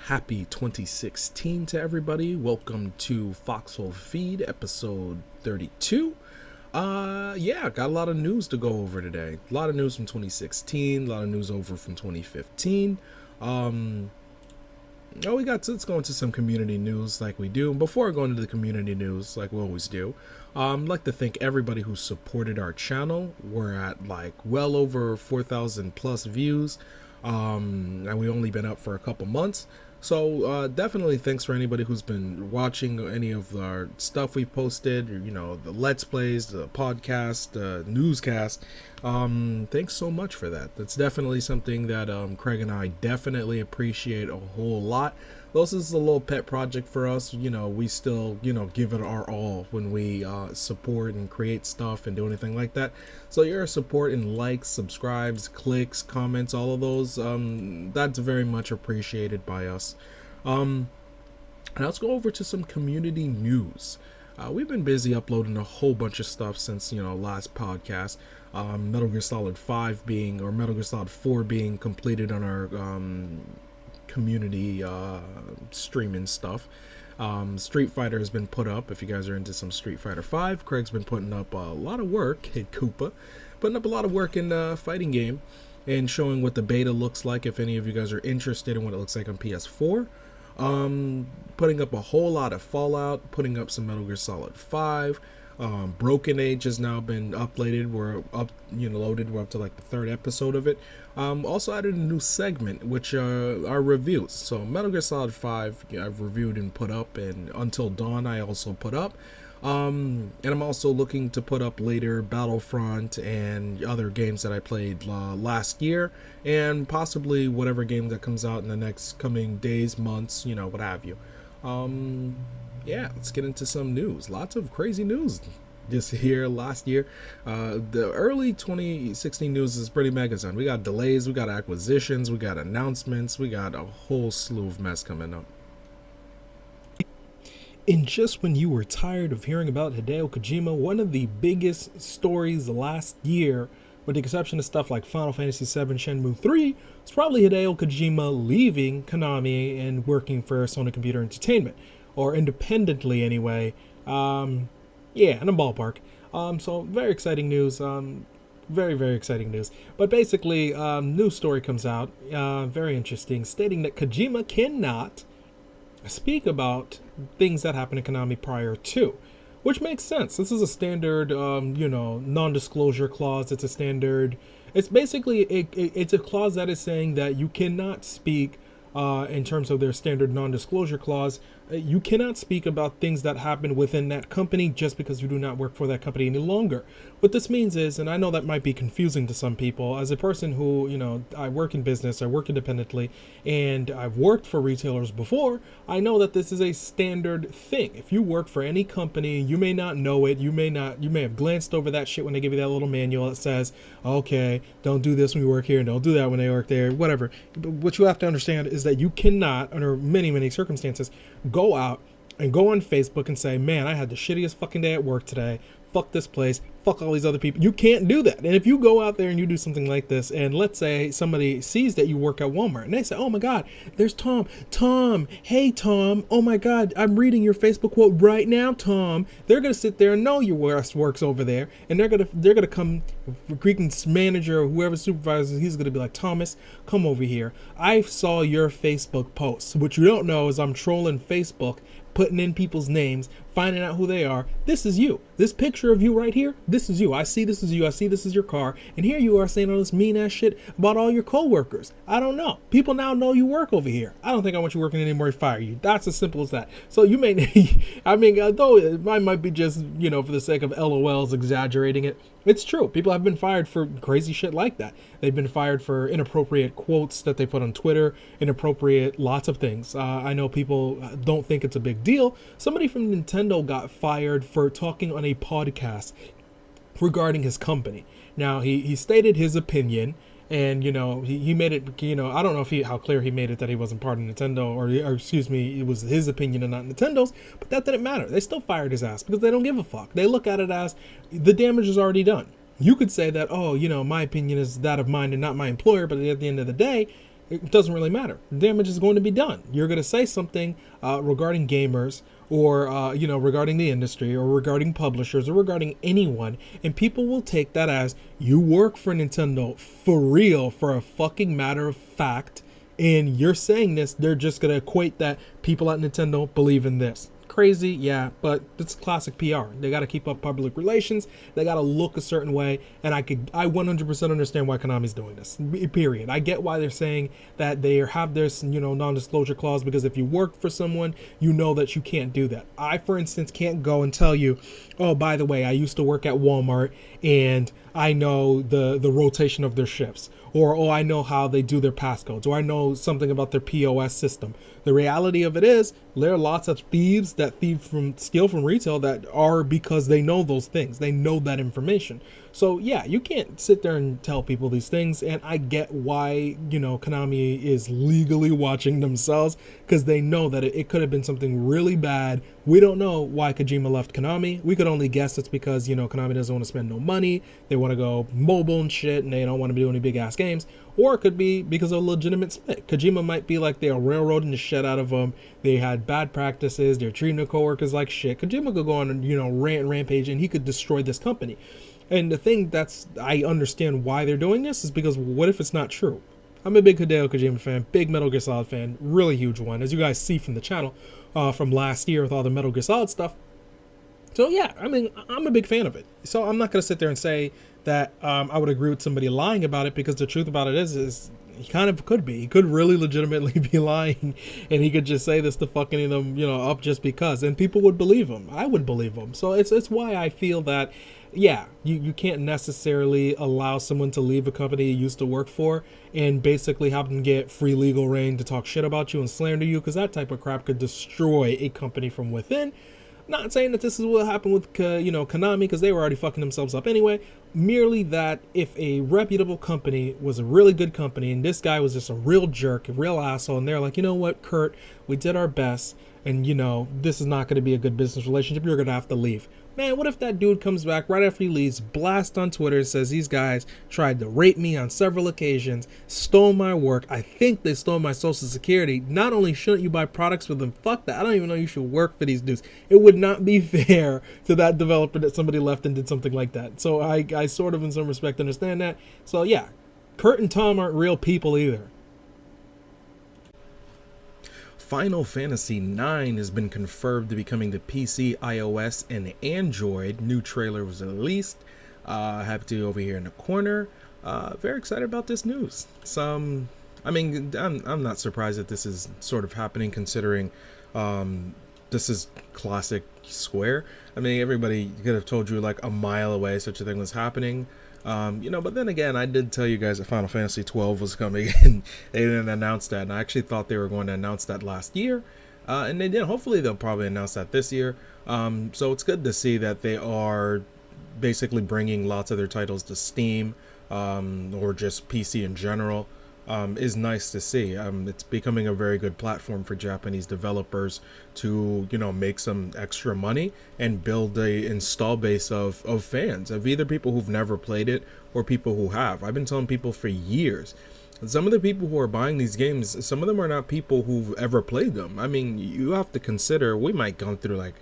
Happy 2016 to everybody. Welcome to Foxhole Feed, episode 32. Got a lot of news to go over today. A lot of news from 2016, a lot of news over from 2015. Let's go into some community news like we do. Before I go into the community news, like we always do, I'd like to thank everybody who supported our channel. We're at like well over 4,000 plus views, and we've only been up for a couple months. So definitely thanks for anybody who's been watching any of our stuff we posted, the Let's Plays, the podcast, the newscast. Thanks so much for that. That's definitely something that Craig and I definitely appreciate a whole lot. This is a little pet project for us. We still, give it our all when we support and create stuff and do anything like that. So your support and likes, subscribes, clicks, comments, all of those, that's very much appreciated by us. Now let's go over to some community news. We've been busy uploading a whole bunch of stuff since, last podcast. Metal Gear Solid 5 Metal Gear Solid 4 being completed on our community streaming stuff. Street Fighter has been put up. If you guys are into some Street Fighter 5, Craig's been putting up a lot of work. Koopa putting up a lot of work in the fighting game and showing what the beta looks like. If any of you guys are interested in what it looks like on PS4, putting up a whole lot of Fallout, putting up some Metal Gear Solid 5. Broken Age has now been uploaded. We're loaded. We're up to like the third episode of it. Also added a new segment, which are reviews. So Metal Gear Solid 5 I've reviewed and put up, and Until Dawn I also put up. And I'm also looking to put up later Battlefront and other games that I played last year, and possibly whatever game that comes out in the next coming days, months, what have you. Let's get into some news. Lots of crazy news this year, last year. The early 2016 news is pretty magazine. We got delays, we got acquisitions, we got announcements, we got a whole slew of mess coming up. And just when you were tired of hearing about Hideo Kojima, one of the biggest stories last year, with the exception of stuff like Final Fantasy VII Shenmue 3, it's probably Hideo Kojima leaving Konami and working for Sony Computer Entertainment. Or independently anyway, in a ballpark. So very exciting news, very, very exciting news. But basically, news story comes out, very interesting, stating that Kojima cannot speak about things that happened in Konami prior to, which makes sense. This is a standard, non-disclosure clause. It's a standard, it's basically, it's a clause that is saying that you cannot speak in terms of their standard non-disclosure clause. You cannot speak about things that happen within that company just because you do not work for that company any longer. What this means is, and I know that might be confusing to some people, as a person who, I work in business, I work independently, and I've worked for retailers before, I know that this is a standard thing. If you work for any company, you may not know it, you may have glanced over that shit when they give you that little manual that says, okay, don't do this when you work here, and don't do that when they work there, whatever. But what you have to understand is that you cannot, under many, many circumstances, go out and go on Facebook and say, man, I had the shittiest fucking day at work today. Fuck this place. Fuck all these other people. You can't do that. And if you go out there and you do something like this, and let's say somebody sees that you work at Walmart and they say, oh my God, there's Tom. Tom, hey Tom, oh my God, I'm reading your Facebook quote right now, Tom. They're gonna sit there and know your works over there, and they're gonna come, Greek's manager or whoever supervises, he's gonna be like, Thomas, come over here. I saw your Facebook post. What you don't know is I'm trolling Facebook, putting in people's names, finding out who they are. This is you. This picture of you right here, this is you. I see this is you. I see this is your car. And here you are saying all this mean ass shit about all your co-workers. I don't know. People now know you work over here. I don't think I want you working anymore. Fire you. That's as simple as that. So you may, though it might be just, for the sake of LOLs exaggerating it, it's true. People have been fired for crazy shit like that. They've been fired for inappropriate quotes that they put on Twitter, inappropriate lots of things. I know people don't think it's a big deal. Somebody from Nintendo got fired for talking on a podcast regarding his company. Now, he stated his opinion, and, he made it, I don't know how clear he made it that he wasn't part of Nintendo, or excuse me, it was his opinion and not Nintendo's, but that didn't matter. They still fired his ass because they don't give a fuck. They look at it as the damage is already done. You could say that, my opinion is that of mine and not my employer, but at the end of the day, it doesn't really matter. Damage is going to be done. You're going to say something regarding gamers, or regarding the industry, or regarding publishers, or regarding anyone, and people will take that as you work for Nintendo for real, for a fucking matter of fact, and you're saying this. They're just going to equate that people at Nintendo believe in this. Crazy, yeah, but it's classic PR. They got to keep up public relations. They got to look a certain way, and I 100% understand why Konami's doing this. Period. I get why they're saying that they have this, non-disclosure clause, because if you work for someone, you know that you can't do that. I, for instance, can't go and tell you, oh, by the way, I used to work at Walmart and I know the rotation of their shifts, or oh, I know how they do their passcodes, or I know something about their POS system. The reality of it is, there are lots of thieves that steal from retail that are because they know those things. They know that information. So yeah, you can't sit there and tell people these things, and I get why, Konami is legally watching themselves, because they know that it could have been something really bad. We don't know why Kojima left Konami. We could only guess it's because, Konami doesn't want to spend no money. They want to go mobile and shit, and they don't want to do any big ass games. Or it could be because of a legitimate split. Kojima might be like they're railroading the shit out of them. They had bad practices. They're treating their coworkers like shit. Kojima could go on and, rampage, and he could destroy this company. And the thing I understand why they're doing this is because what if it's not true? I'm a big Hideo Kojima fan, big Metal Gear Solid fan, really huge one, as you guys see from the channel from last year with all the Metal Gear Solid stuff. So yeah, I'm a big fan of it. So I'm not going to sit there and say that I would agree with somebody lying about it, because the truth about it is he kind of could be. He could really legitimately be lying, and he could just say this to fucking them, up just because, and people would believe him. I would believe him. So it's why I feel that, yeah, you can't necessarily allow someone to leave a company you used to work for and basically have them get free legal reign to talk shit about you and slander you, because that type of crap could destroy a company from within. Not saying that this is what happened with, Konami, because they were already fucking themselves up anyway. Merely that if a reputable company was a really good company and this guy was just a real jerk, a real asshole, and they're like, you know what, Kurt, we did our best, and, this is not going to be a good business relationship, you're going to have to leave. Man, what if that dude comes back right after he leaves, blasts on Twitter, and says these guys tried to rape me on several occasions, stole my work, I think they stole my social security. Not only shouldn't you buy products from them, fuck that, I don't even know you should work for these dudes. It would not be fair to that developer that somebody left and did something like that. So I sort of, in some respect, understand that. So yeah, Kurt and Tom aren't real people either. Final Fantasy IX has been confirmed to be coming to PC, iOS, and Android. New trailer was released. I have to over here in the corner. Very excited about this news. I'm not surprised that this is sort of happening, considering this is classic Square. Everybody could have told you like a mile away such a thing was happening. But then again, I did tell you guys that Final Fantasy 12 was coming, and they didn't announce that. And I actually thought they were going to announce that last year, and they did. Hopefully, they'll probably announce that this year. So it's good to see that they are basically bringing lots of their titles to Steam, or just PC in general. Is nice to see. It's becoming a very good platform for Japanese developers to, make some extra money and build a install base of fans, of either people who've never played it or people who have. I've been telling people for years, some of the people who are buying these games, some of them are not people who've ever played them. You have to consider, we might go through like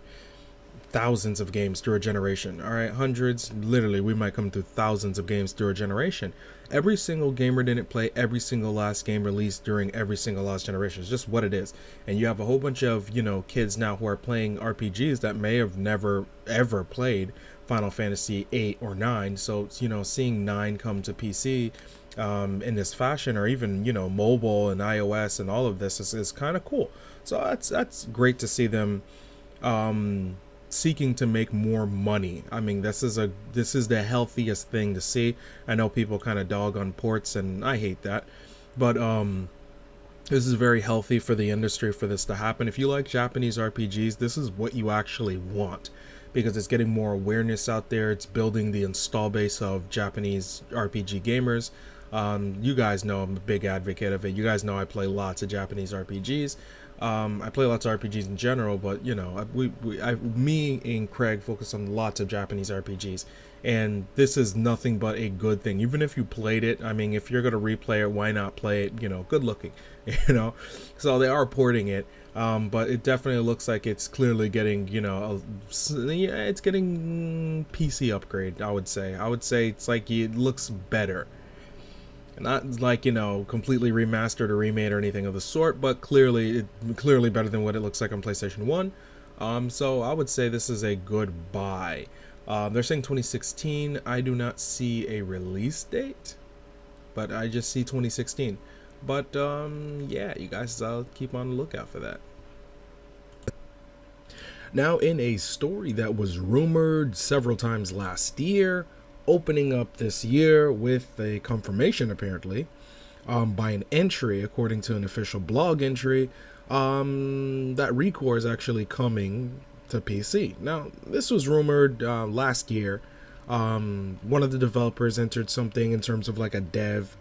thousands of games through a generation. All right, hundreds, literally, we might come through thousands of games through a generation. Every single gamer didn't play every single last game released during every single last generation. It's just what it is. And you have a whole bunch of, kids now who are playing RPGs that may have never ever played Final Fantasy 8 or 9. So, seeing 9 come to PC in this fashion, or even, mobile and iOS and all of this is kind of cool. So that's great to see them seeking to make more money. This is the healthiest thing to see. I know people kind of dog on ports, and I hate that, but this is very healthy for the industry for this to happen. If you like Japanese RPGs, this is what you actually want, because it's getting more awareness out there. It's building the install base of Japanese RPG gamers. You guys know I'm a big advocate of it. You guys know I play lots of Japanese RPGs. I play lots of RPGs in general, but you know, me and Craig focus on lots of Japanese RPGs, and this is nothing but a good thing. Even if you played it, I mean, if you're gonna replay it, why not play it? You know, good looking, you know. So they are porting it, but it definitely looks like it's clearly getting, you know, it's getting PC upgrade. I would say it's like it looks better. Not like, you know, completely remastered or remade or anything of the sort, but clearly better than what it looks like on PlayStation 1. So I would say this is a good buy. They're saying 2016. I do not see a release date, but I just see 2016. But yeah, you guys keep on the lookout for that. Now, in a story that was rumored several times last year, opening up this year with a confirmation, apparently, by an entry, according to an official blog entry, that ReCore is actually coming to PC. Now, this was rumored last year. One of the developers entered something in terms of like a dev.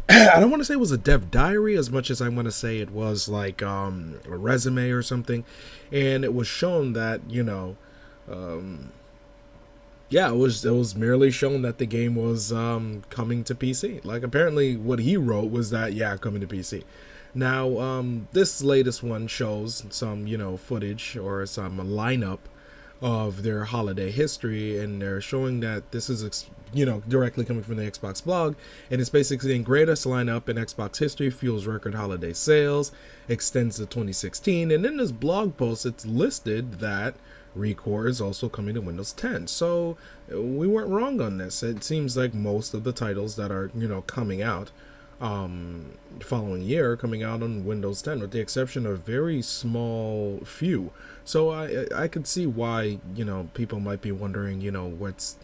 I don't want to say it was a dev diary as much as I want to say it was like a resume or something, and it was shown that, you know, yeah, it was merely shown that the game was coming to PC. Like, apparently what he wrote was that, yeah, coming to PC. Now, this latest one shows some, you know, footage or some lineup of their holiday history, and they're showing that this is, you know, directly coming from the Xbox blog, and it's basically saying greatest lineup in Xbox history, fuels record holiday sales, extends to 2016, and in this blog post, it's listed that ReCore is also coming to Windows 10. So we weren't wrong on this. It seems like most of the titles that are, you know, coming out following year are coming out on Windows 10, with the exception of very small few. So I could see why, you know, people might be wondering, you know, what's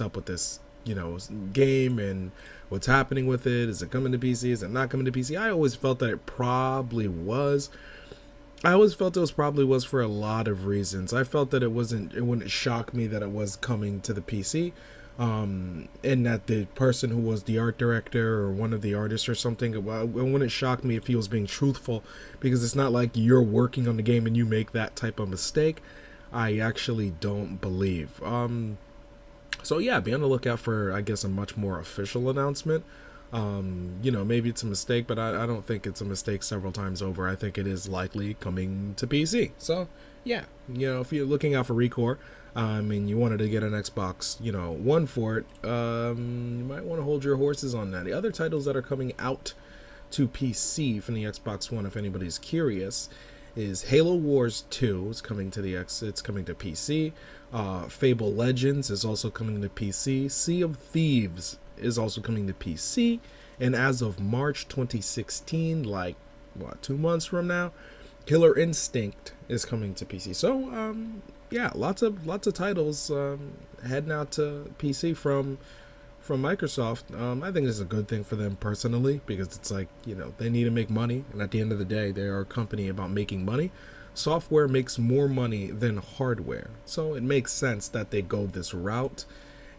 up with this, you know, game and what's happening with it. Is it coming to PC? Is it not coming to PC? I always felt that it probably was. I always felt it probably was for a lot of reasons. I felt that it wouldn't shock me that it was coming to the PC, and that the person who was the art director or one of the artists or something, it wouldn't shock me if he was being truthful, because it's not like you're working on the game and you make that type of mistake. I actually don't believe. So yeah, be on the lookout for, I guess, a much more official announcement. You know, maybe it's a mistake, but I don't think it's a mistake several times over. I think it is likely coming to PC. So yeah, you know, if you're looking out for ReCore, I mean, you wanted to get an Xbox, you know, One for it, you might want to hold your horses on that. The other titles that are coming out to PC from the Xbox One, if anybody's curious, is Halo Wars 2 is coming to it's coming to PC. Fable Legends is also coming to PC. Sea of Thieves is also coming to PC, and as of March 2016, like what, 2 months from now, Killer Instinct is coming to PC. So yeah, lots of titles heading out to PC from Microsoft. I think it's a good thing for them personally, because it's like, you know, they need to make money, and at the end of the day, they are a company about making money. Software makes more money than hardware, so it makes sense that they go this route.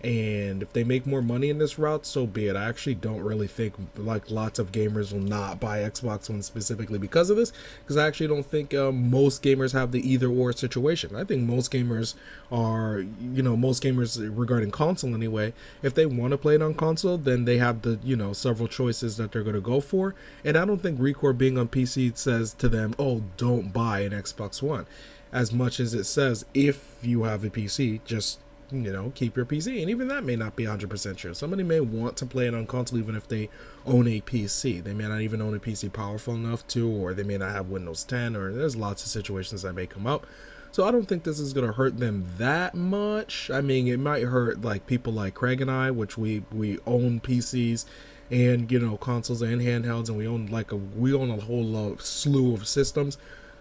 And if they make more money in this route, so be it. I actually don't really think like lots of gamers will not buy Xbox One specifically because of this, because I actually don't think most gamers have the either or situation. I think most gamers are, you know, most gamers regarding console anyway, if they want to play it on console, then they have the, you know, several choices that they're going to go for. And I don't think ReCore being on PC says to them, oh, don't buy an Xbox One, as much as it says if you have a PC, just, you know, keep your PC. And even that may not be 100% true. Somebody may want to play it on console even if they own a PC. They may not even own a PC powerful enough to, or they may not have Windows 10, or there's lots of situations that may come up. So I don't think this is going to hurt them that much. I mean, it might hurt like people like Craig and I, which we own PCs and, you know, consoles and handhelds, and we own a whole slew of systems.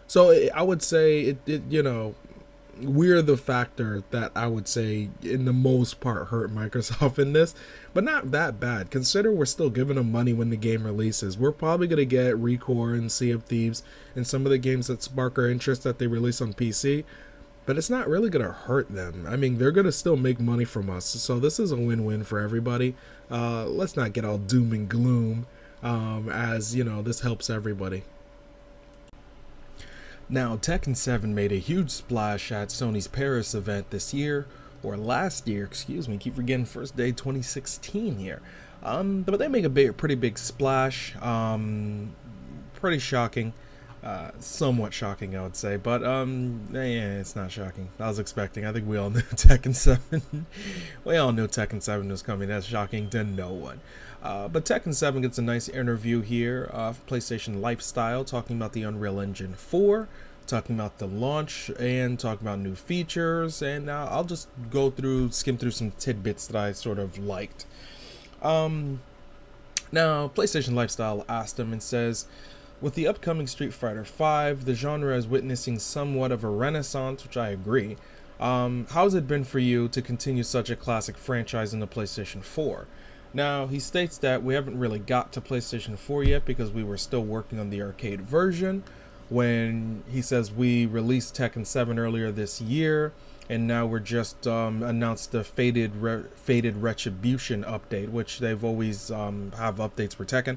So I would say it you know, we're the factor that I would say in the most part hurt Microsoft in this, but not that bad. Consider we're still giving them money when the game releases. We're probably going to get ReCore and Sea of Thieves and some of the games that spark our interest that they release on PC. but it's not really gonna hurt them. I mean, they're gonna still make money from us, so this is a win-win for everybody. Let's not get all doom and gloom, as you know, this helps everybody. Now, Tekken 7 made a huge splash at Sony's Paris event this year, or last year, excuse me, keep forgetting first day 2016 here. But they make a pretty big splash, pretty shocking, somewhat shocking I would say, but yeah, it's not shocking. I was expecting, I think we all knew Tekken 7, we all knew Tekken 7 was coming, that's shocking to no one. But Tekken 7 gets a nice interview here of PlayStation Lifestyle, talking about the Unreal Engine 4, talking about the launch, and talking about new features, and I'll just skim through some tidbits that I sort of liked. Now, PlayStation Lifestyle asked him and says, with the upcoming Street Fighter V, the genre is witnessing somewhat of a renaissance, which I agree. How's it been for you to continue such a classic franchise in the PlayStation 4? Now, he states that we haven't really got to PlayStation 4 yet because we were still working on the arcade version. When he says we released Tekken 7 earlier this year, and now we're just announced the Fated Retribution update, which they've always have updates for Tekken,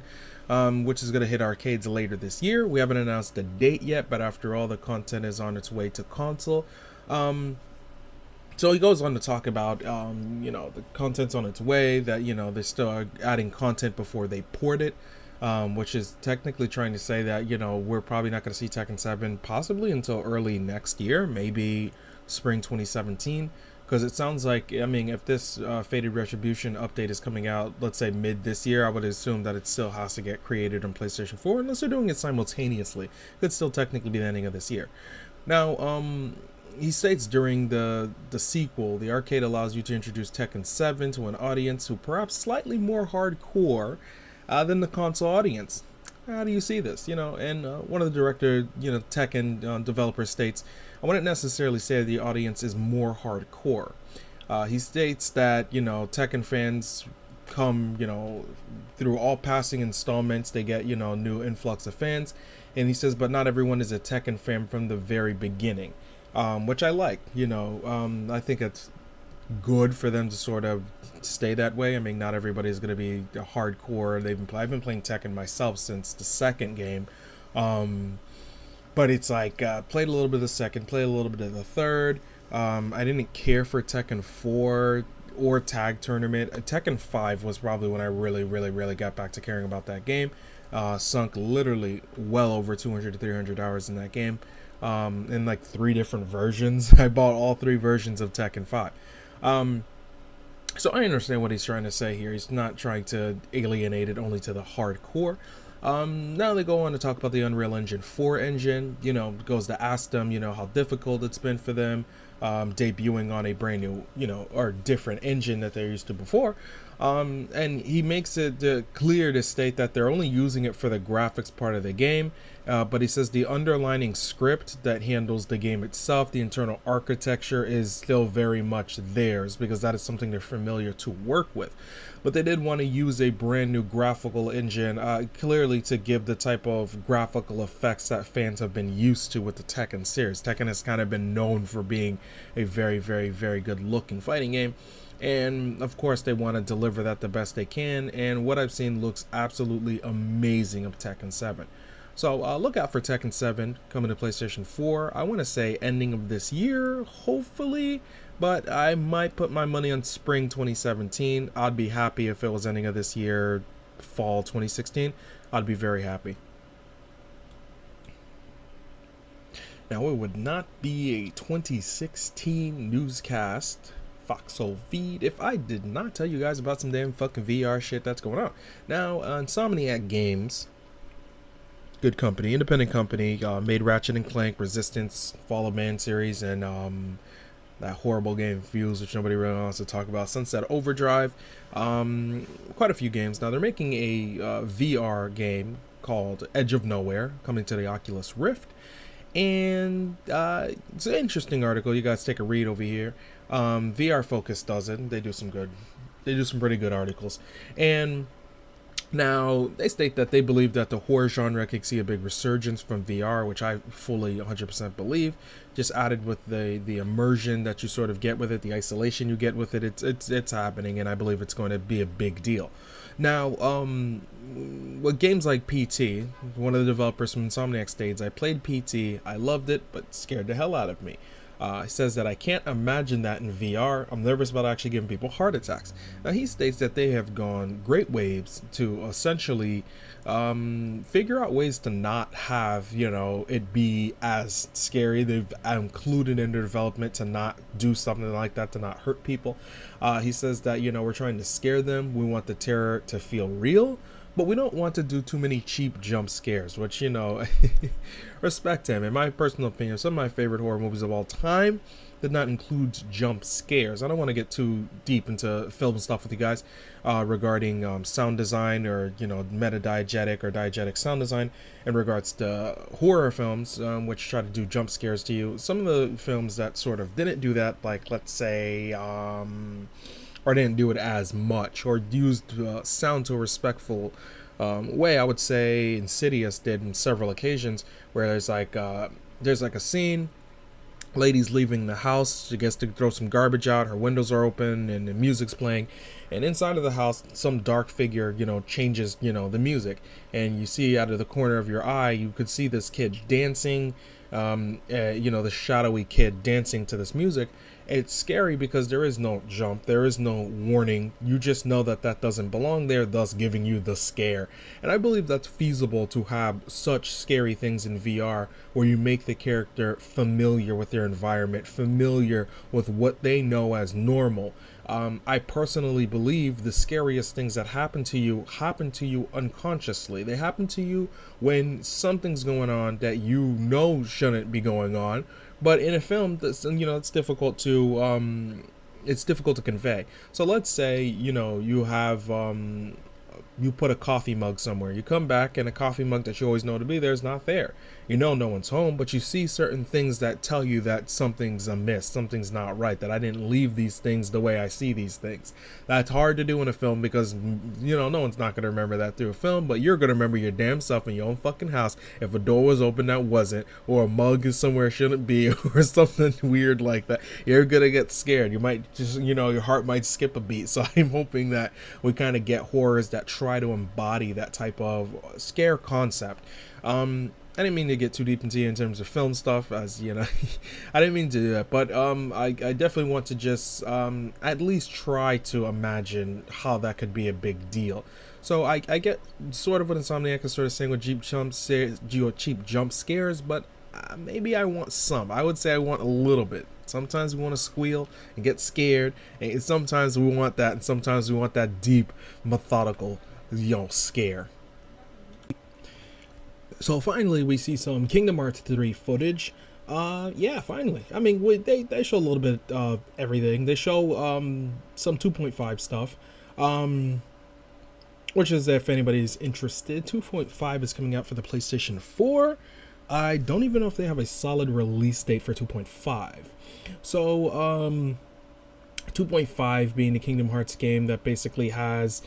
which is going to hit arcades later this year. We haven't announced the date yet, but after all, the content is on its way to console. So he goes on to talk about, you know, the content's on its way, that, you know, they're still adding content before they port it, which is technically trying to say that, you know, we're probably not going to see Tekken 7 possibly until early next year, maybe spring 2017, because it sounds like, I mean, if this Fated Retribution update is coming out, let's say mid this year, I would assume that it still has to get created on PlayStation 4, unless they're doing it simultaneously. It could still technically be the ending of this year. Now, he states during the sequel, the arcade allows you to introduce Tekken 7 to an audience who perhaps slightly more hardcore than the console audience. How do you see this? You know, and one of the director, you know, Tekken developer states, I wouldn't necessarily say the audience is more hardcore. He states that, you know, Tekken fans come, you know, through all passing installments, they get, you know, new influx of fans. And he says, but not everyone is a Tekken fan from the very beginning. Which I like, you know, I think it's good for them to sort of stay that way. I mean, not everybody is going to be a hardcore. I've been playing Tekken myself since the second game, but it's like played a little bit of the second, played a little bit of the third. I didn't care for Tekken 4 or Tag Tournament. Tekken 5 was probably when I really got back to caring about that game. Sunk literally well over 200 to 300 hours in that game. In like 3 different versions. I bought all 3 versions of Tekken 5. So I understand what he's trying to say here. He's not trying to alienate it only to the hardcore. Now they go on to talk about the Unreal Engine 4 engine. You know, goes to ask them, you know, how difficult it's been for them debuting on a brand new, you know, or different engine that they're used to before. And he makes it clear to state that they're only using it for the graphics part of the game. But he says the underlying script that handles the game itself, the internal architecture, is still very much theirs because that is something they're familiar to work with. But they did want to use a brand new graphical engine, clearly to give the type of graphical effects that fans have been used to with the Tekken series. Tekken has kind of been known for being a very good looking fighting game. And of course they want to deliver that the best they can, and what I've seen looks absolutely amazing of Tekken 7. So look out for Tekken 7 coming to PlayStation 4. I want to say ending of this year, hopefully, but I might put my money on spring 2017. I'd be happy if it was ending of this year, fall 2016. I'd be very happy. Now, it would not be a 2016 newscast Foxhole feed if I did not tell you guys about some damn fucking VR shit that's going on. Now, Insomniac Games, good company, independent company, made Ratchet and Clank, Resistance, Fall of Man series, and that horrible game Fuse, which nobody really wants to talk about, Sunset Overdrive, quite a few games. Now they're making a VR game called Edge of Nowhere, coming to the Oculus Rift, and it's an interesting article. You guys take a read over here. VR Focus does it. They do some pretty good articles, and Now, they state that they believe that the horror genre could see a big resurgence from VR, which I fully 100% believe. Just added with the immersion that you sort of get with it, the isolation you get with it, it's happening, and I believe it's going to be a big deal. Now, with games like PT, one of the developers from Insomniac states, I played PT, I loved it, but scared the hell out of me. He says that I can't imagine that in VR. I'm nervous about actually giving people heart attacks. Now, he states that they have gone great waves to essentially figure out ways to not have, it be as scary. They've included in their development to not do something like that, to not hurt people. He says that, we're trying to scare them. We want the terror to feel real, but we don't want to do too many cheap jump scares, which, respect him. In my personal opinion, some of my favorite horror movies of all time did not include jump scares. I don't want to get too deep into film stuff with you guys regarding sound design or, meta-diegetic or diegetic sound design in regards to horror films, which try to do jump scares to you. Some of the films that sort of didn't do that, like, let's say, or didn't do it as much, or used sound to a respectful way, I would say Insidious did in several occasions, where there's like a scene, lady's leaving the house, she gets to throw some garbage out, her windows are open and the music's playing, and inside of the house some dark figure changes the music, and you see out of the corner of your eye, you could see this kid dancing, the shadowy kid dancing to this music. It's scary because there is no jump, there is no warning. You just know that that doesn't belong there, thus giving you the scare. And I believe that's feasible to have such scary things in VR, where you make the character familiar with their environment, familiar with what they know as normal. I personally believe the scariest things that happen to you unconsciously. They happen to you when something's going on that shouldn't be going on. But in a film, it's difficult to convey. So let's say you have you put a coffee mug somewhere. You come back and a coffee mug that you always know to be there is not there. No one's home, but you see certain things that tell you that something's amiss, something's not right, that I didn't leave these things the way I see these things. That's hard to do in a film because, no one's not going to remember that through a film, but you're going to remember your damn self in your own fucking house if a door was open that wasn't, or a mug is somewhere it shouldn't be, or something weird like that. You're going to get scared. You might just, your heart might skip a beat. So I'm hoping that we kind of get horrors that try to embody that type of scare concept. I didn't mean to get too deep into in terms of film stuff, as I didn't mean to do that, but I definitely want to just at least try to imagine how that could be a big deal. So I get sort of what Insomniac is sort of saying with cheap jump scares, but maybe I want some. I would say I want a little bit. Sometimes we want to squeal and get scared, and sometimes we want that, and sometimes we want that deep, methodical, scare. So finally, we see some Kingdom Hearts 3 footage. Yeah, finally. I mean, they show a little bit of everything. They show some 2.5 stuff, which is, if anybody's interested, 2.5 is coming out for the PlayStation 4. I don't even know if they have a solid release date for 2.5. So, 2.5 being the Kingdom Hearts game that basically has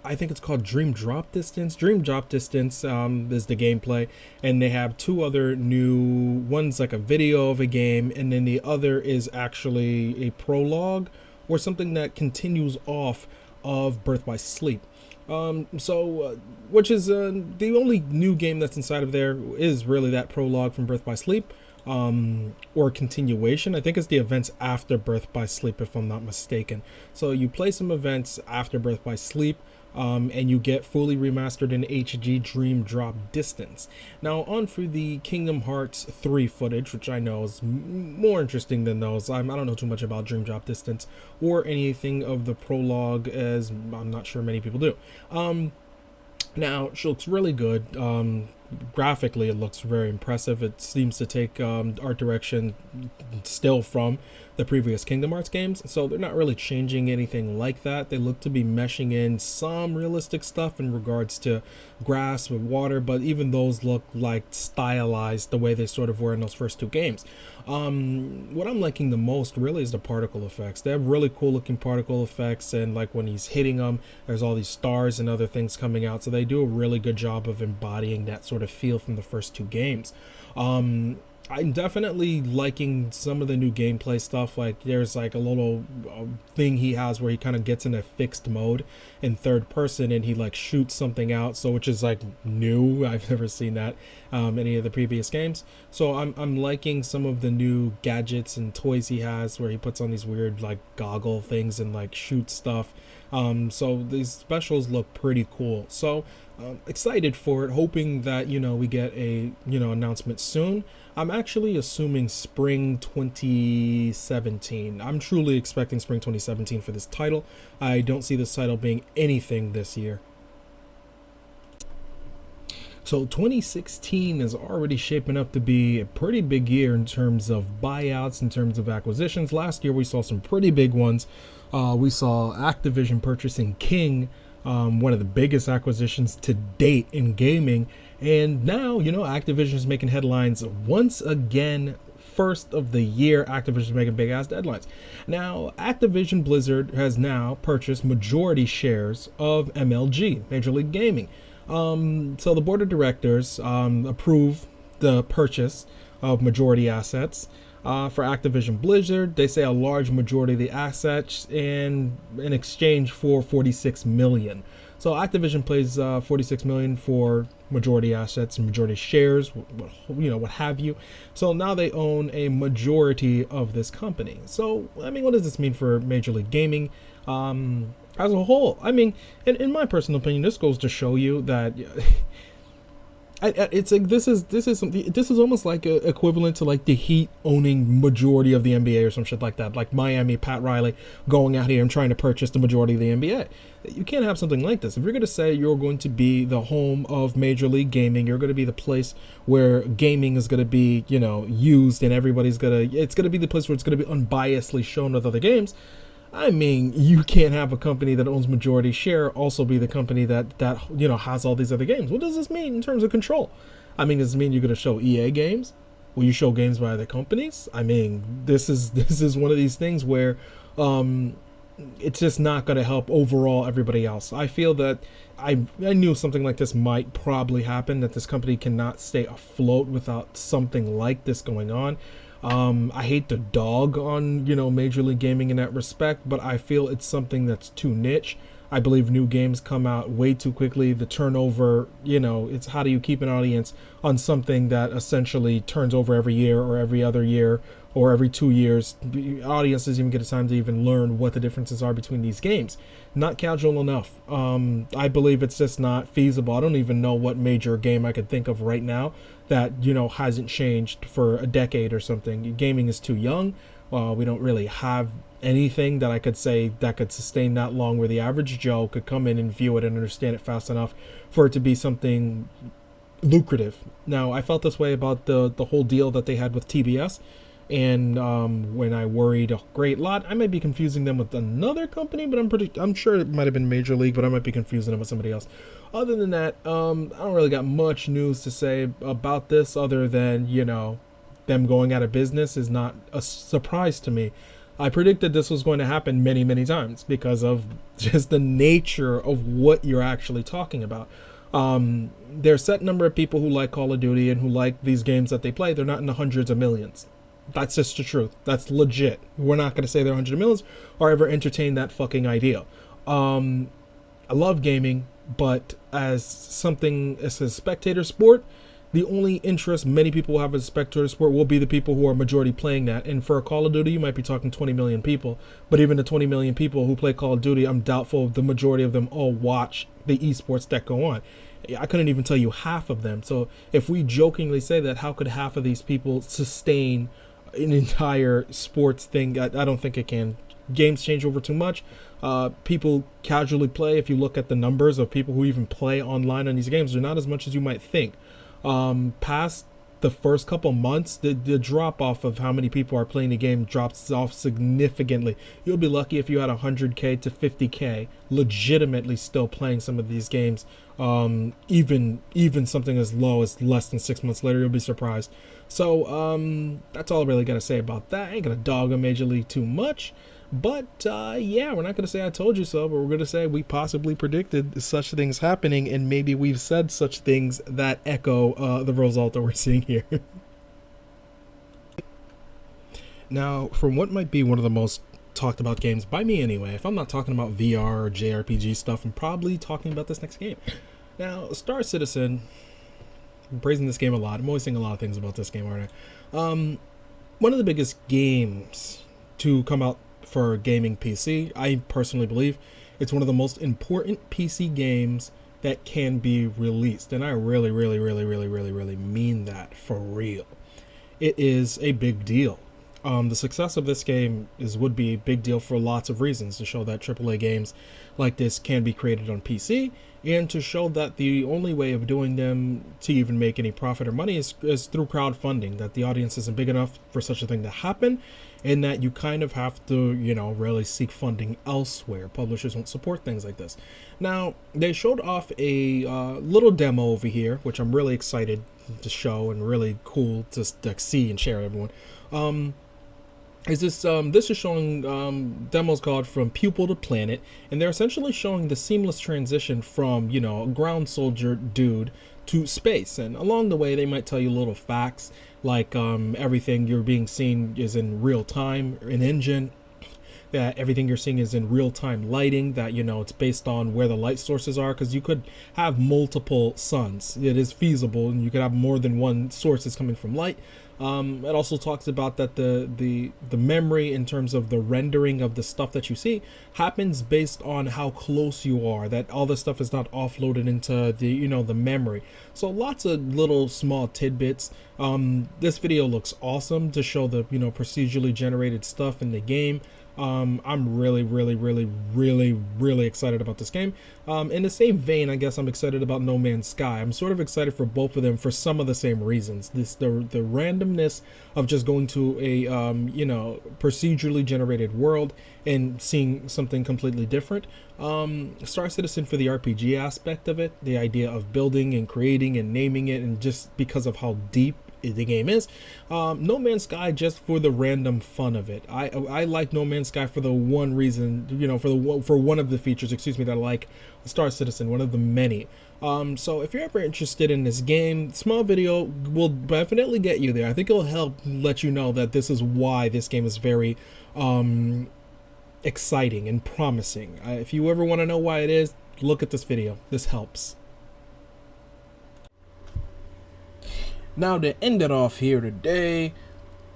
I think it's called Dream Drop Distance. Dream Drop Distance is the gameplay, and they have two other new ones, like a video of a game, and then the other is actually a prologue or something that continues off of Birth by Sleep. Which is the only new game that's inside of there is really that prologue from Birth by Sleep, or continuation. I think it's the events after Birth by Sleep, if I'm not mistaken. So you play some events after Birth by Sleep, and you get fully remastered in HG Dream Drop Distance. Now on for the Kingdom Hearts 3 footage, which I know is more interesting than those. I don't know too much about Dream Drop Distance or anything of the prologue, as I'm not sure many people do. Now, she looks really good. Graphically, it looks very impressive. It seems to take art direction still from the previous Kingdom Hearts games, so they're not really changing anything like that. They look to be meshing in some realistic stuff in regards to grass with water, but even those look like stylized the way they sort of were in those first two games. What I'm liking the most really is the particle effects. They have really cool looking particle effects, and like when he's hitting them, there's all these stars and other things coming out, so they do a really good job of embodying that sort of feel from the first two games. I'm definitely liking some of the new gameplay stuff. Like there's like a little thing he has where he kind of gets in a fixed mode in third person and he like shoots something out, so which is like new. I've never seen that any of the previous games. So I'm liking some of the new gadgets and toys he has where he puts on these weird like goggle things and like shoots stuff. So these specials look pretty cool. So excited for it, hoping that, you know, we get a, you know, announcement soon. I'm actually assuming spring 2017. I'm truly expecting spring 2017 for this title. I don't see this title being anything this year. So 2016 is already shaping up to be a pretty big year in terms of buyouts, in terms of acquisitions. Last year we saw some pretty big ones. We saw Activision purchasing King, one of the biggest acquisitions to date in gaming. And now, you know, Activision is making headlines once again. First of the year, Activision is making big ass deadlines. Now, Activision Blizzard has now purchased majority shares of MLG, Major League Gaming. So the board of directors approve the purchase of majority assets for Activision Blizzard. They say a large majority of the assets in exchange for $46 million. So Activision pays $46 million for majority assets and majority shares, what have you. So now they own a majority of this company. So I mean, what does this mean for Major League Gaming as a whole? I mean, in my personal opinion, this goes to show you that it's like this is almost like equivalent to like the Heat owning majority of the NBA or some shit like that, like Miami, Pat Riley going out here and trying to purchase the majority of the NBA. You can't have something like this. If you're going to say you're going to be the home of Major League Gaming, you're going to be the place where gaming is going to be, you know, used, and it's going to be the place where it's going to be unbiasedly shown with other games. I mean, you can't have a company that owns majority share also be the company that you know, has all these other games. What does this mean in terms of control? I mean, does this mean you're going to show EA games? Will you show games by other companies? I mean, this is one of these things where it's just not going to help overall everybody else. I feel that I knew something like this might probably happen, that this company cannot stay afloat without something like this going on. I hate to dog on, you know, Major League Gaming in that respect, but I feel it's something that's too niche. I believe new games come out way too quickly. The turnover, you know, it's how do you keep an audience on something that essentially turns over every year or every other year or every 2 years. Audience doesn't even get a time to even learn what the differences are between these games. Not casual enough. I believe it's just not feasible. I don't even know what major game I could think of right now that, you know, hasn't changed for a decade or something. Gaming is too young. We don't really have anything that I could say that could sustain that long where the average Joe could come in and view it and understand it fast enough for it to be something lucrative. Now, I felt this way about the whole deal that they had with TBS. And when I worried a great lot, I might be confusing them with another company, but I'm sure it might have been Major League, but I might be confusing them with somebody else. Other than that, I don't really got much news to say about this other than, you know, them going out of business is not a surprise to me. I predicted this was going to happen many, many times because of just the nature of what you're actually talking about. There's a set number of people who like Call of Duty and who like these games that they play. They're not in the hundreds of millions. That's just the truth. That's legit. We're not going to say they're hundreds of millions or ever entertain that fucking idea. I love gaming, but as a spectator sport, the only interest many people will have as a spectator sport will be the people who are majority playing that. And for a Call of Duty, you might be talking 20 million people. But even the 20 million people who play Call of Duty, I'm doubtful the majority of them all watch the esports that go on. I couldn't even tell you half of them. So if we jokingly say that, how could half of these people sustain an entire sports thing? I don't think it can. Games change over too much. People casually play. If you look at the numbers of people who even play online on these games, they're not as much as you might think. Past the first couple months, the drop off of how many people are playing the game drops off significantly. You'll be lucky if you had 100K to 50K legitimately still playing some of these games. Even something as low as less than 6 months later, you'll be surprised. So that's all I really gotta say about that. I ain't gonna dog them majorly too much. But yeah, we're not going to say I told you so, but we're going to say we possibly predicted such things happening, and maybe we've said such things that echo the result that we're seeing here. Now, from what might be one of the most talked about games, by me anyway, if I'm not talking about VR or JRPG stuff, I'm probably talking about this next game. Now, Star Citizen, I'm praising this game a lot. I'm always saying a lot of things about this game, aren't I? One of the biggest games to come out for gaming PC. I personally believe it's one of the most important PC games that can be released, and I really mean that for real. It is a big deal. The success of this game would be a big deal for lots of reasons, to show that AAA games like this can be created on PC, and to show that the only way of doing them to even make any profit or money is through crowdfunding, that the audience isn't big enough for such a thing to happen, and that you kind of have to, really seek funding elsewhere. Publishers won't support things like this. Now, they showed off a little demo over here, which I'm really excited to show and really cool to see and share with everyone. This is showing demos called From Pupil to Planet, and they're essentially showing the seamless transition from, a ground soldier dude to space. And along the way, they might tell you little facts, like everything you're being seen is in real time, an engine, that everything you're seeing is in real-time lighting, that it's based on where the light sources are, because you could have multiple suns. It is feasible, and you could have more than one source that's coming from light. It also talks about that the memory, in terms of the rendering of the stuff that you see, happens based on how close you are, that all this stuff is not offloaded into the memory. So lots of little small tidbits. This video looks awesome to show the procedurally generated stuff in the game. I'm really excited about this game. In the same vein, I guess I'm excited about No Man's Sky. I'm sort of excited for both of them for some of the same reasons. The randomness of just going to a procedurally generated world and seeing something completely different. Star Citizen for the RPG aspect of it, the idea of building and creating and naming it, and just because of how deep the game is. No Man's Sky just for the random fun of it. I like No Man's Sky for the one reason, for one of the features, that I like Star Citizen, one of the many. So if you're ever interested in this game, small video will definitely get you there. I think it'll help let you know that this is why this game is very exciting and promising. If you ever want to know why it is, look at this video. This helps. Now, to end it off here today,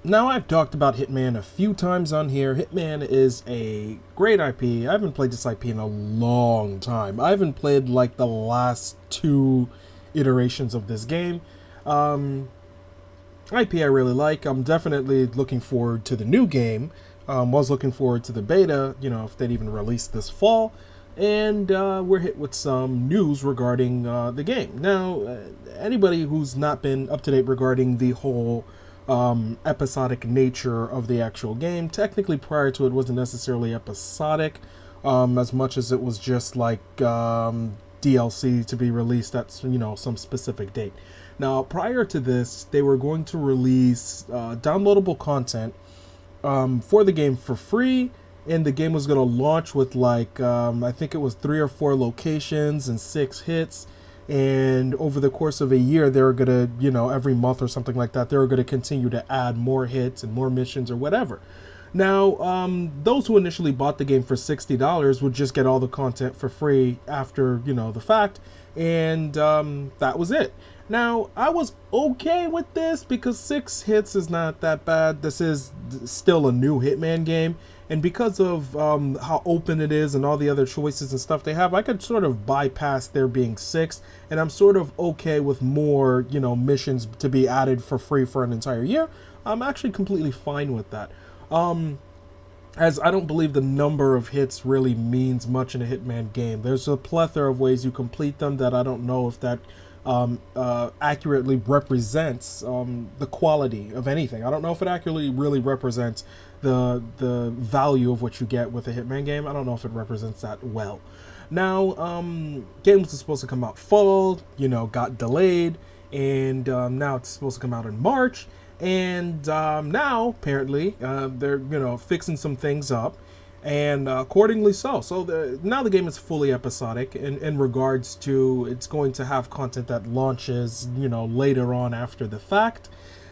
now I've talked about Hitman a few times on here. Hitman is a great IP. I haven't played this IP in a long time. I haven't played like the last 2 iterations of this game. IP I really like. I'm definitely looking forward to the new game. Was looking forward to the beta, if they'd even release this fall. And we're hit with some news regarding the game. Now, anybody who's not been up to date regarding the whole episodic nature of the actual game, technically prior to it wasn't necessarily episodic, as much as it was just like DLC to be released at some specific date. Now, prior to this, they were going to release downloadable content for the game for free. And the game was going to launch with like, I think it was 3 or 4 locations and 6 hits. And over the course of a year, they were going to, every month or something like that, they were going to continue to add more hits and more missions or whatever. Now, those who initially bought the game for $60 would just get all the content for free after, the fact. And that was it. Now, I was okay with this because 6 hits is not that bad. This is still a new Hitman game. And because of how open it is and all the other choices and stuff they have, I could sort of bypass there being 6. And I'm sort of okay with more, missions to be added for free for an entire year. I'm actually completely fine with that. As I don't believe the number of hits really means much in a Hitman game. There's a plethora of ways you complete them that I don't know if that accurately represents the quality of anything. I don't know if it accurately really represents the value of what you get with a Hitman game. I don't know if it represents that well. Now, game was supposed to come out fall, got delayed, and now it's supposed to come out in March. And now, apparently, they're fixing some things up, and accordingly so. So now the game is fully episodic in regards to it's going to have content that launches, later on after the fact.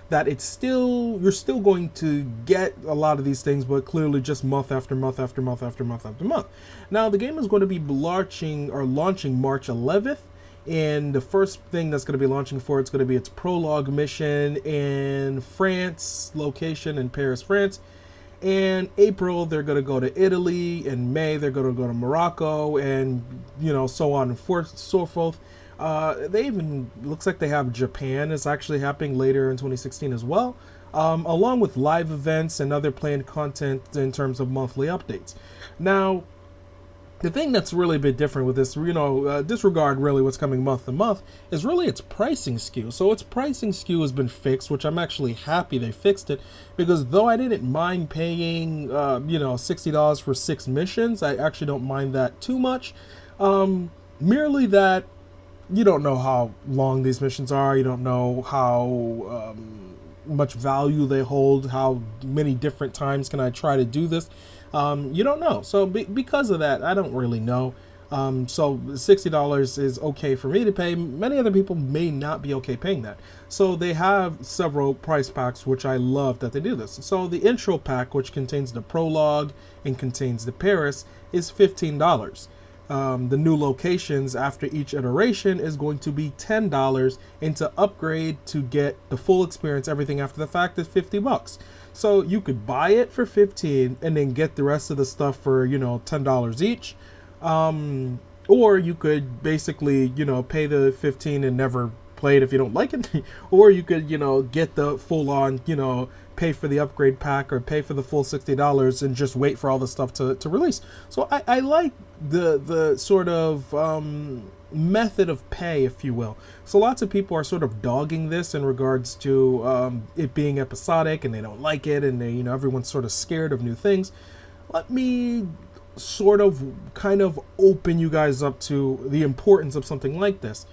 That you're still going to get a lot of these things, but clearly just month after month after month after month after month. Now the game is going to be launching March 11th, and the first thing that's going to be launching it's going to be its prologue mission in France, location in Paris, France. In April, they're going to go to Italy. In May, they're going to go to Morocco, and so on and so forth. They even looks like they have Japan is actually happening later in 2016 as well, along with live events and other planned content in terms of monthly updates. Now, the thing that's really a bit different with this, disregard really what's coming month to month, is really its pricing skew. So its pricing skew has been fixed, which I'm actually happy they fixed it, because though I didn't mind paying, $60 for 6 missions, I actually don't mind that too much. Merely that you don't know how long these missions are. You don't know how much value they hold. How many different times can I try to do this? You don't know. So because of that, I don't really know. So $60 is okay for me to pay. Many other people may not be okay paying that. So they have several price packs, which I love that they do this. So the intro pack, which contains the prologue and contains the Paris, is $15. The new locations after each iteration is going to be $10, and to upgrade to get the full experience, everything after the fact, is $50. So you could buy it for $15 and then get the rest of the stuff for $10 each, or you could basically pay the $15 and never play it if you don't like it, or you could get the full on pay for the upgrade pack or pay for the full $60 and just wait for all the stuff to release. So I like the sort of method of pay, if you will. So lots of people are sort of dogging this in regards to it being episodic, and they don't like it, and they everyone's sort of scared of new things. Let me sort of kind of open you guys up to the importance of something like this.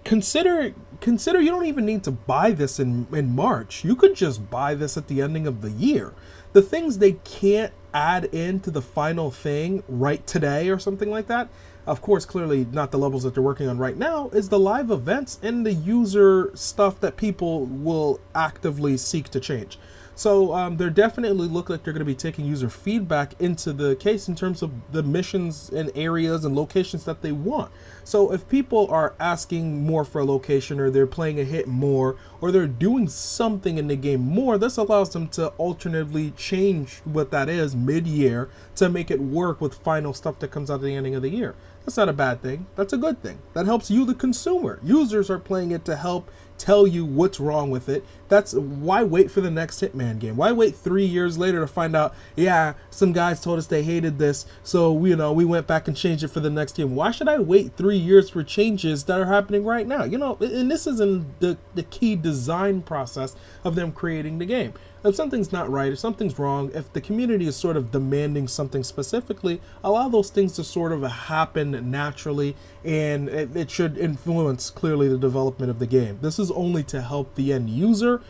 Consider you don't even need to buy this in March. You could just buy this at the ending of the year. The things they can't add into the final thing right today or something like that, of course, clearly not the levels that they're working on right now, is the live events and the user stuff that people will actively seek to change. So they definitely look like they're going to be taking user feedback into the case in terms of the missions and areas and locations that they want. So if people are asking more for a location, or they're playing a hit more, or they're doing something in the game more, this allows them to alternatively change what that is mid-year to make it work with final stuff that comes out at the ending of the year. That's not a bad thing. That's a good thing. That helps you, the consumer. Users are playing it to help tell you what's wrong with it. That's why wait for the next Hitman game. Why wait 3 years later to find out, yeah, some guys told us they hated this, so we went back and changed it for the next game. Why should I wait 3 years for changes that are happening right now? And this is in the key design process of them creating the game. If something's not right, if something's wrong, if the community is sort of demanding something specifically, allow those things to sort of happen naturally, and it should influence clearly the development of the game. This is only to help the end user,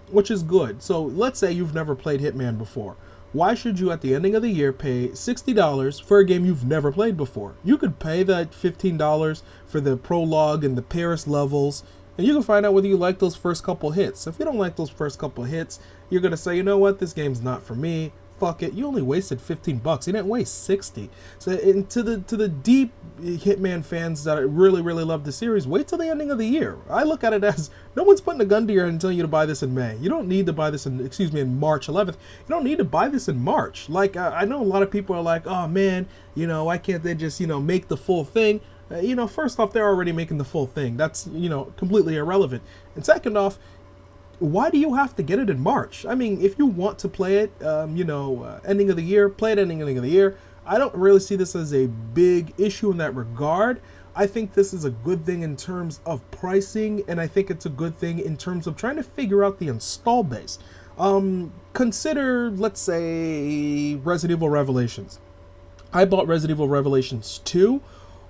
which is good. So let's say you've never played Hitman before. Why should you at the ending of the year pay $60 for a game you've never played before? You could pay that $15 for the prologue and the Paris levels, and you can find out whether you like those first couple hits. If you don't like those first couple hits, you're going to say, you know what, this game's not for me. Fuck it. You only wasted $15. You didn't waste 60. So to the deep Hitman fans that really, really love the series, wait till the ending of the year. I look at it as no one's putting a gun to your head and telling you to buy this in May. You don't need to buy this in March 11th. You don't need to buy this in March. Like, I know a lot of people are like, oh man, why can't they just, make the full thing? First off, they're already making the full thing. That's, completely irrelevant. And second off, why do you have to get it in March? I mean, if you want to play it, ending of the year, play it ending of the year. I don't really see this as a big issue in that regard. I think this is a good thing in terms of pricing, and I think it's a good thing in terms of trying to figure out the install base. Consider, let's say, Resident Evil Revelations. I bought Resident Evil Revelations 2.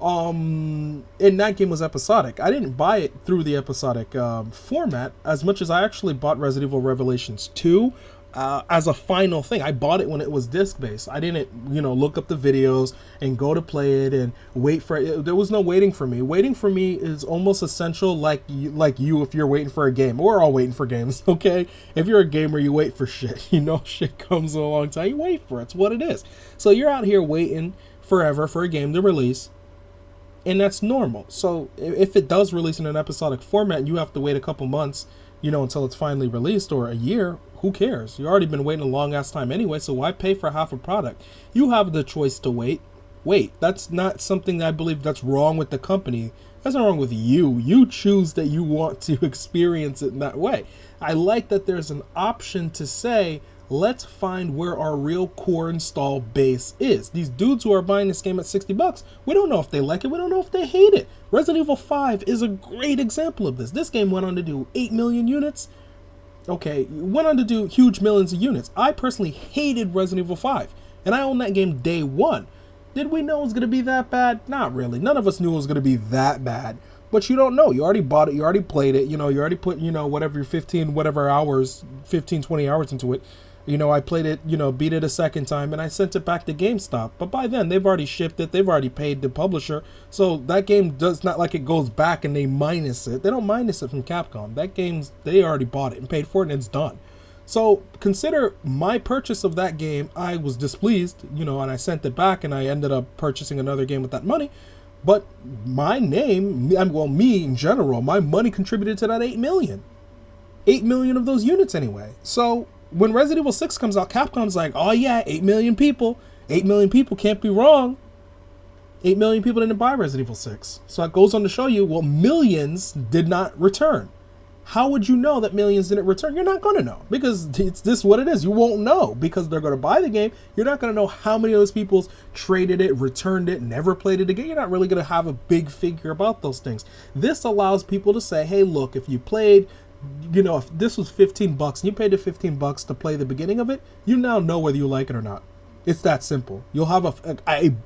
And that game was episodic. I didn't buy it through the episodic format as much as I actually bought Resident Evil Revelations 2 as a final thing. I bought it when it was disc-based. I didn't, look up the videos and go to play it and wait for it. There was no waiting for me. Waiting for me is almost essential, like you if you're waiting for a game. We're all waiting for games, okay? If you're a gamer, you wait for shit. Shit comes a long time. You wait for it. It's what it is. So you're out here waiting forever for a game to release. And that's normal. So if it does release in an episodic format and you have to wait a couple months, until it's finally released, or a year, who cares? You've already been waiting a long ass time anyway, so why pay for half a product? You have the choice to wait. That's not something that I believe that's wrong with the company. That's not wrong with you. You choose that you want to experience it in that way. I like that there's an option to say, let's find where our real core install base is. These dudes who are buying this game at $60, we don't know if they like it. We don't know if they hate it. Resident Evil 5 is a great example of this. This game went on to do 8 million units. Okay, went on to do huge millions of units. I personally hated Resident Evil 5, and I owned that game day one. Did we know it was going to be that bad? Not really. None of us knew it was going to be that bad. But you don't know. You already bought it. You already played it. You already put, whatever your 15, 20 hours into it. I played it, beat it a second time, and I sent it back to GameStop. But by then, they've already shipped it. They've already paid the publisher. So that game does not like it goes back and they minus it. They don't minus it from Capcom. That game's, they already bought it and paid for it, and it's done. So consider my purchase of that game. I was displeased, and I sent it back, and I ended up purchasing another game with that money. But my name, me in general, my money contributed to that 8 million. 8 million of those units anyway. So when Resident Evil 6 comes out, Capcom's like, oh yeah, 8 million people. 8 million people can't be wrong. 8 million people didn't buy Resident Evil 6. So it goes on to show you, well, millions did not return. How would you know that millions didn't return? You're not going to know, because it's this what it is. You won't know because they're going to buy the game. You're not going to know how many of those people traded it, returned it, never played it again. You're not really going to have a big figure about those things. This allows people to say, hey, look, if you played, if this was $15 and you paid the $15 to play the beginning of it, you now know whether you like it or not. It's that simple. You'll have a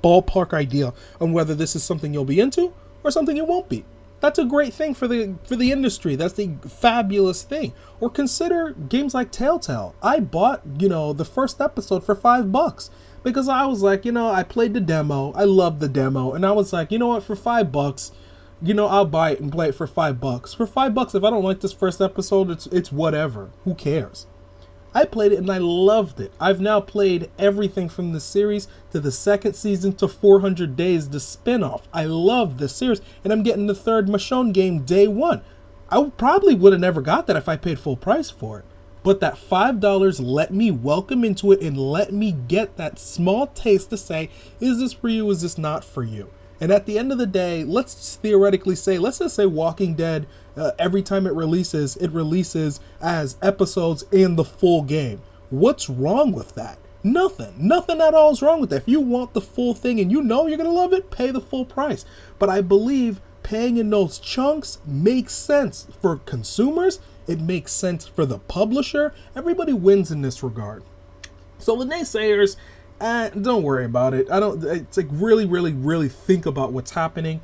ballpark idea on whether this is something you'll be into or something you won't be. That's a great thing for the industry. That's the fabulous thing. Or consider games like Telltale. I bought, the first episode for $5 because I was like, I played the demo. I loved the demo. And I was like, you know what, for $5, I'll buy it and play it for $5. For $5, if I don't like this first episode, it's whatever. Who cares? I played it and I loved it. I've now played everything from the series to the second season to 400 Days, the spinoff. I love the series, and I'm getting the third Michonne game day one. I probably would have never got that if I paid full price for it. But that $5 let me welcome into it and let me get that small taste to say, is this for you, is this not for you? And at the end of the day, let's theoretically say, let's just say Walking Dead, every time it releases as episodes in the full game. What's wrong with that? Nothing at all is wrong with that. If you want the full thing and you're going to love it, pay the full price. But I believe paying in those chunks makes sense for consumers. It makes sense for the publisher. Everybody wins in this regard. So the naysayers, don't worry about it. It's like really think about what's happening.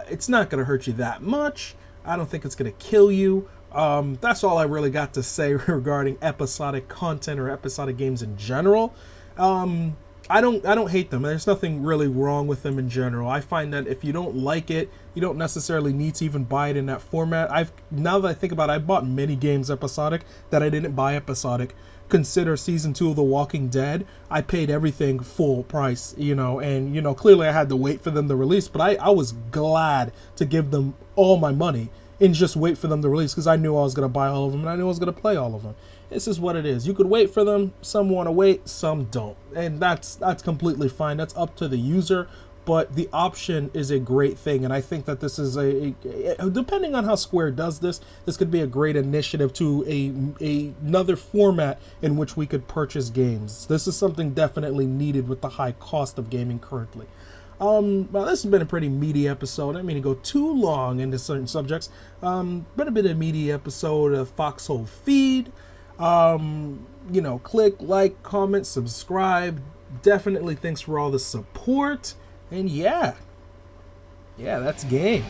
It's not going to hurt you that much. I don't think it's going to kill you. That's all I really got to say regarding episodic content or episodic games in general. I don't hate them. There's nothing really wrong with them in general. I find that if you don't like it, you don't necessarily need to even buy it in that format. Now that I think about it, I bought many games episodic that I didn't buy episodic. Consider season 2 of The Walking Dead. I paid everything full price, and clearly I had to wait for them to release, but I was glad to give them all my money and just wait for them to release because I knew I was going to buy all of them and I knew I was going to play all of them. This is what it is. You could wait for them. Some want to wait, some don't. And that's completely fine. That's up to the user. But the option is a great thing, and I think that this is depending on how Square does this could be a great initiative to another format in which we could purchase games. This is something definitely needed with the high cost of gaming currently. Well, this has been a pretty meaty episode. I didn't mean to go too long into certain subjects. Been a bit of a meaty episode of Foxhole feed. Click, like, comment, subscribe. Definitely thanks for all the support. And yeah, that's game.